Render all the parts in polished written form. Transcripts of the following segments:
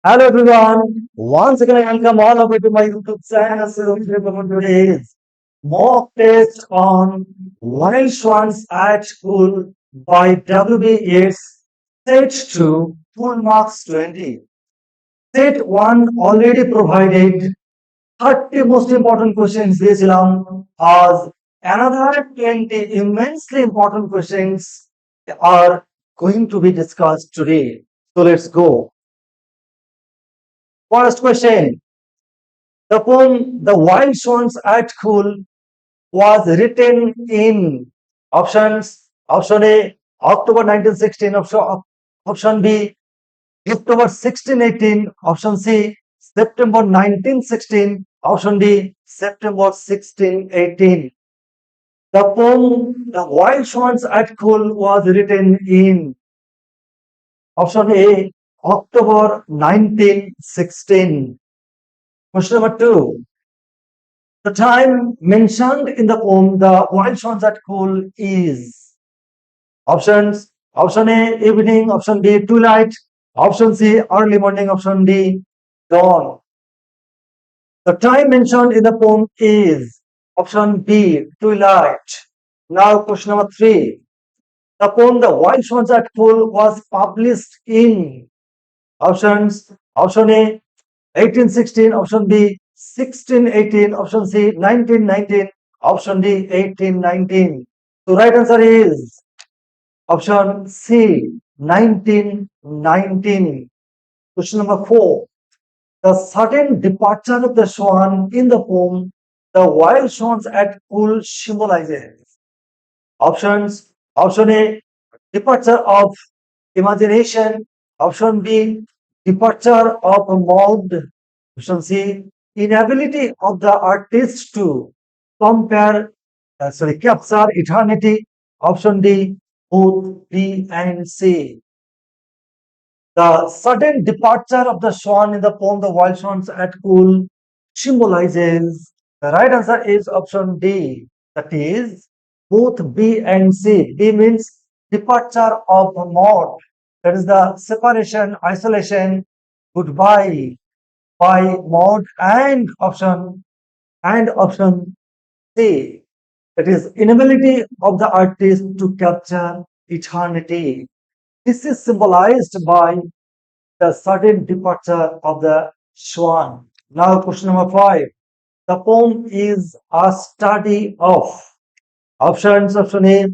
Hello everyone. Once again, I welcome all of you to my YouTube channel. So today's mock test on Wild Swans at School by WB Yeats. Set 2, full marks 20. Set 1 already provided 30 most important questions দিয়েছিলাম as another 20 immensely important questions are going to be discussed today. So let's go. First question. The poem The Wild Swans at School was written in options. Option A, October 1916. Option B, October 1618. Option C, September 1916. Option D, September 1618. The poem The Wild Swans at School was written in option A, October 1916. Question number two. The time mentioned in the poem The Wild Swans at School is options. Option A, evening. Option B, twilight. Option C, early morning. Option D, dawn. The time mentioned in the poem is option B, twilight. Now, question number three. The poem The Wild Swans at School was published in options. Option A, 1816. Option B, 1618. Option C, 1919. Option D, 1819. So right answer is option C, 1919. Question number 4. The sudden departure of the swan in the poem The Wild Swans at Pool symbolizes options. Option A, departure of imagination. Option B, departure of a mood. Option C, inability of the artist to capture eternity. Option D, both B and C. The sudden departure of the swan in the poem The Wild Swans at Pool symbolizes. The right answer is option D. That is both B and C. B means departure of a mode. That is the separation, isolation, goodbye by mode and option C. That is inability of the artist to capture eternity. This is symbolized by the sudden departure of the swan. Now, question number 5. The poem is a study of options. Option A,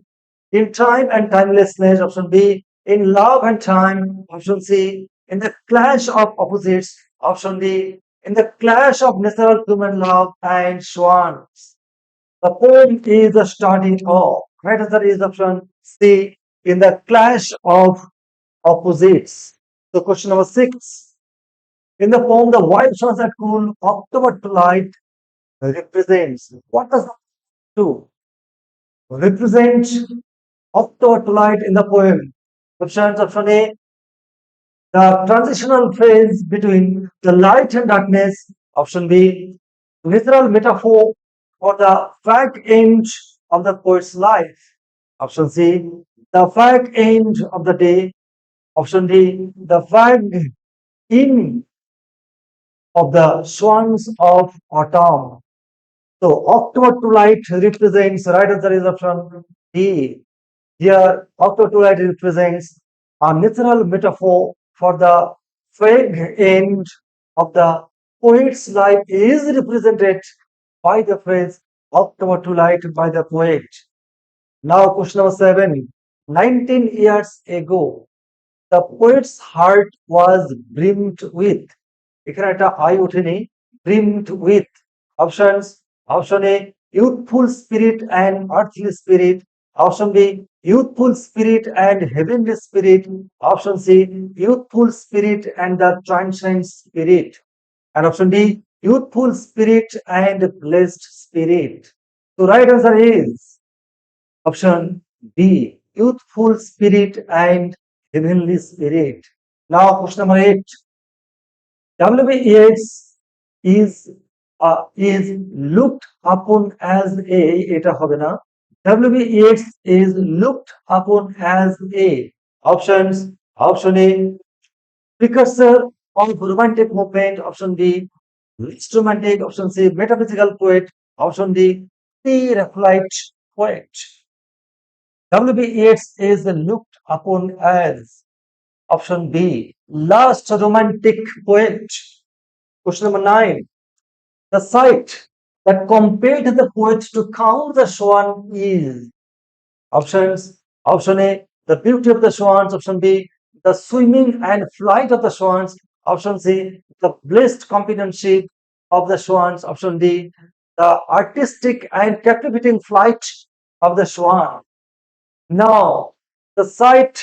in time and timelessness. Option B, in love and time. Option C, in the clash of opposites. Option D, in the clash of natural human love and swans. The poem is a study of. Right answer is option C, in the clash of opposites. So question number 6. In the poem The Wild Swans at Cool, October Twilight represents. What does do? Represent October Twilight in the poem. Options. Option A, the transitional phase between the light and darkness. Option B, literal metaphor for the fag end of the poet's life. Option C, the fag end of the day. Option D, the fag in of the swans of autumn. So October twilight represents, right answer is option D. Here, October twilight represents a natural metaphor for the fag end of the poet's life is represented by the phrase October twilight by the poet. Now, question number 7. 19 years ago, the poet's heart was brimmed with. এখানে একটা I ওঠেনি, brimmed with. Options. Option A, youthful spirit and earthly spirit. Option B, youthful spirit and heavenly spirit. Option C, youthful spirit and the transcendent spirit. And option D, youthful spirit and blessed spirit. So right answer is option B, youthful spirit and heavenly spirit. Now question number 8. W.B. Yeats is looked upon as a এটা হবে না W.B. Yeats is looked upon as a options. Option A, precursor of romantic movement, option B, least romantic, option C, metaphysical poet, option D, the Raphaelite poet. W.B. Yeats is looked upon as option B, last romantic poet. Question number 9. The sight that compelled the poet to count the swan is options. Option A, the beauty of the swans. Option B, the swimming and flight of the swans. Option C, the blessed companionship of the swans. Option D, the artistic and captivating flight of the swan. Now, the sight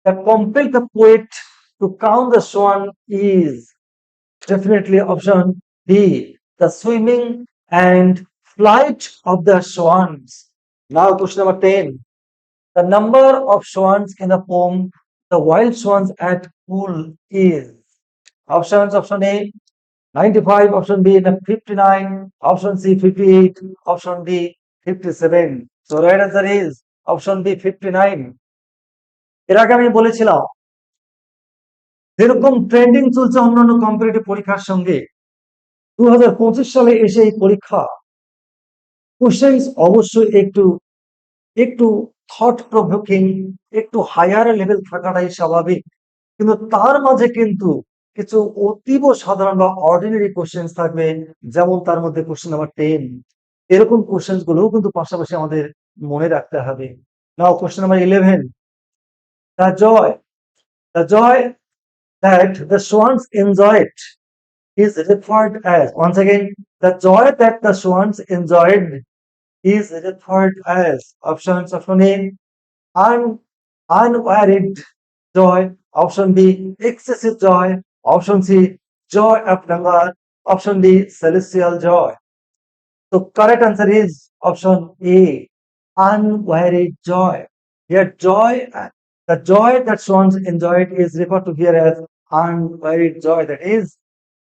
that compelled the poet to count the swan is definitely option B, the swimming and flight of the swans. Now, question number 10. The number of swans in the poem The Wild Swans at Pool is options. Option A 95, option B 59, option C 58, option D 57. So right answer is option B 59. এর আগে আমি বলেছিলাম যেরকম trending চলছে অন্যান্য competitive পরীক্ষার সঙ্গে 2025 সালে এসে এই পরীক্ষা কোশ্চেন্স অবশ্যই একটু একটু থট প্রভোকিং, একটু হায়ার লেভেল থাকাটাই স্বাভাবিক, কিন্তু তার মাঝে কিন্তু কিছু অতীব সাধারণ বা অর্ডিনারি কোশ্চেন্স থাকবে, যেমন তার মধ্যে কোশ্চেন নাম্বার 10। এরকম কোশ্চেন্স গুলোও কিন্তু পাশাপাশি আমাদের মনে রাখতে হবে। Now question number 11, the joy that the swans enjoyed is referred as, once again, the joy that the swans enjoyed is referred as options. Option A, unwearied joy. Option B, excessive joy. Option C, joy of hunger. Option D, celestial joy. So correct answer is option A, unwearied joy. Here the joy that swans enjoyed is referred to here as unwearied joy. That is,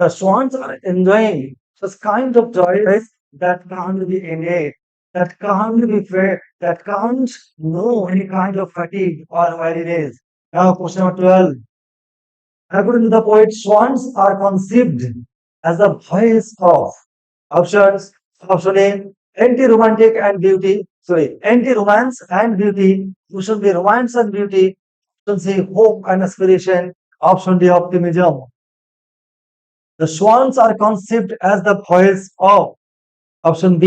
the swans are enjoying such kind of joy that can't be ended, that can't be fed, that can't know any kind of fatigue or weariness. Now, question number 12. According to the poet, swans are conceived as the voice of options. Option A, anti-romantic and beauty. Sorry, anti-romance and beauty. Option B, romance and beauty. Option C, hope and aspiration. Option D, optimism. The swans are conceived as the voice of option B.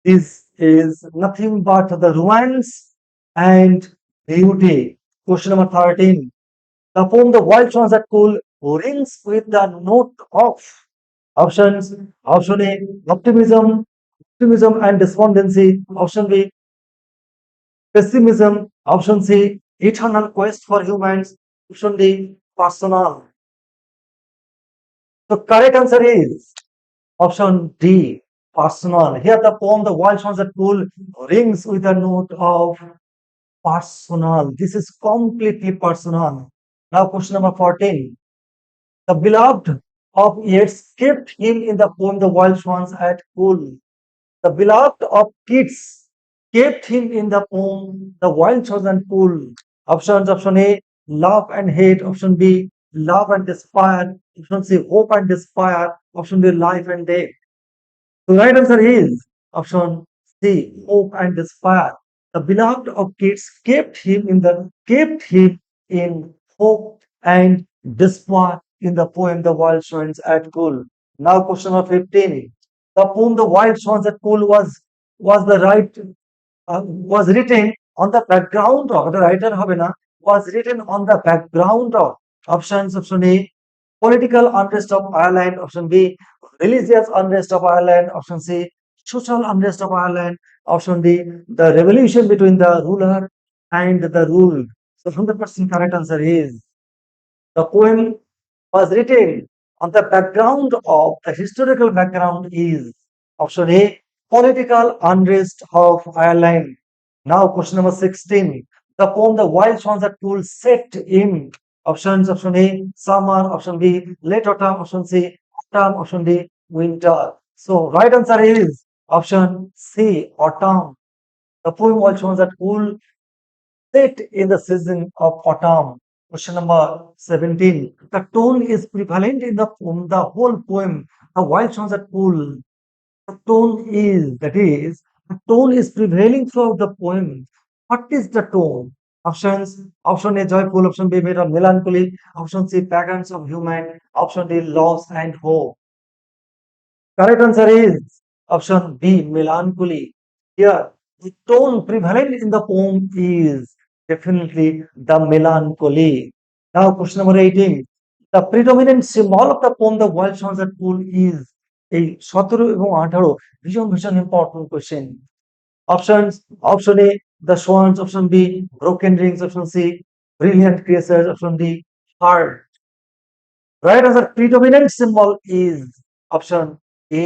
This is nothing but the romance and beauty. Question number 13. The poem The Wild Swans at Cool rings with the note of options. Option A, optimism and despondency. Option B, pessimism. Option C, eternal quest for humans. Option D, personal. The correct answer is option D, personal. Here the poem The Wild Swans at Pool rings with a note of personal. This is completely personal. Now question number 14. The beloved of Yeats kept him in the poem The Wild Swans at Pool. The beloved of kids kept him in the poem The Wild Swans at Pool. Options. Option A, love and hate. Option B, love and despair. Option C, hope and despair. Option D, life and death. The right answer is option C, hope and despair. The beloved of kids kept him in hope and despair in the poem The Wild Swans at Pool. Now question number 15. The poem The Wild Swans at Pool was written on the background of, the writer হবে না, was written on the background of options. Option A, political unrest of Ireland. Option B, religious unrest of Ireland. Option C, social unrest of Ireland. Option D, the revolution between the ruler and the ruled. So 100% correct answer is the poem was written on the background of, the historical background is option A, political unrest of Ireland. Now question number 16. The poem The Wild Swans at Pool set in options. Option A, summer. Option B, late autumn. Option C, autumn. Option D, winter. So right answer is option C, autumn. The poem Wild Swans at Pool set in the season of autumn. Question number 17. The tone is prevalent in the poem, the whole poem. The wild sunset pool. The tone is, that is, the tone is prevailing throughout the poem. What is the tone? Options. Option A, joyful. Option B, made of melancholy. Option C, patterns of human. Option D, loss and hope. Correct answer is option B, melancholy. Here, the tone prevalent in the poem is definitely the melancholy. Now, question number 18. The predominant symbol of the poem, The Wild Sunset Pool, is এই 17 এবং 18 ভীষণ important question options option A the swans option B broken rings option C brilliant creatures option D heart right answer predominant symbol is option A,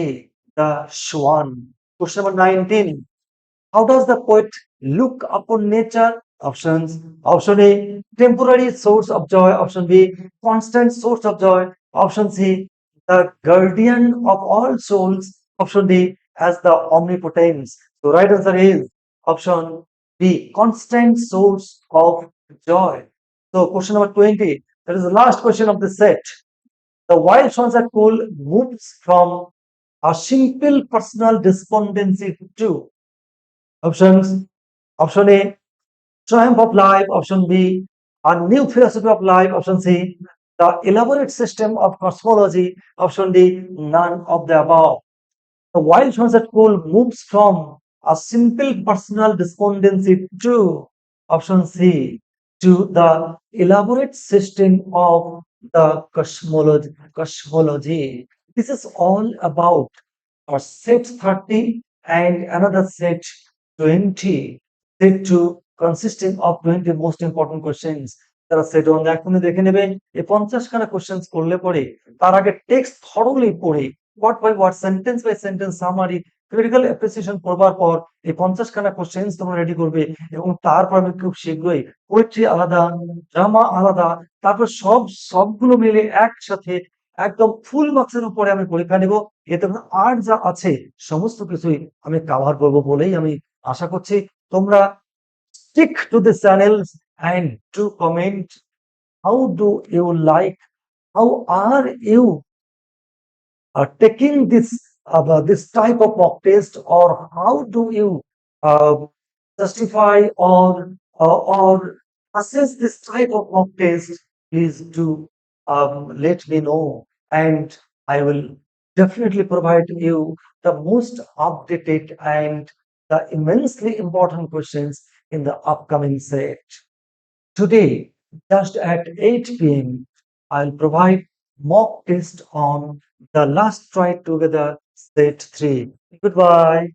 the swan. Question number 19. How does the poet look upon nature? Options. Option A, temporary source of joy. Option B, constant source of joy. Option C, the guardian of all souls. Option D, as the omnipotence. So right answer is option B, constant source of joy. So question number 20. That is the last question of the set. The wild sunset pool moves from a simple personal despondency to options. Option A, triumph of life. Option B, a new philosophy of life. Option C, the elaborate system of cosmology. Option D, none of the above. The wild sunset pool moves from a simple personal despondency to option C, to the elaborate system of the cosmology. This is all about a set 30 and another set 20. Set 2 consisting of 20 most important questions. তারা set one এখনই দেখে নেবে এই 50 খানা questions করলে পরে তার আগে টেক্সট থরলি পড়ে word by word sentence by sentence summary critical appreciation করবার পর এই 50 খানা কোশ্চেন্স তোমরা রেডি করবে এবং তারপর আমি খুব শীঘ্রই পোয়েট্রি আলাদা ড্রামা আলাদা তারপর সবগুলো মিলে একসাথে একদম ফুল মার্কসের উপরে আমি পরীক্ষা নেব এতে করে আর যা আছে সমস্ত কিছুই আমি কভার করবো বলেই আমি আশা করছি তোমরা stick to the channels and do comment how do you like how are you taking this type of mock test or how do you uh, justify or assess this type of mock test please do let me know and I will definitely provide you the most updated and the immensely important questions in the upcoming set. Today, just at 8 p.m., I'll provide mock test on the last try together set 3. Goodbye.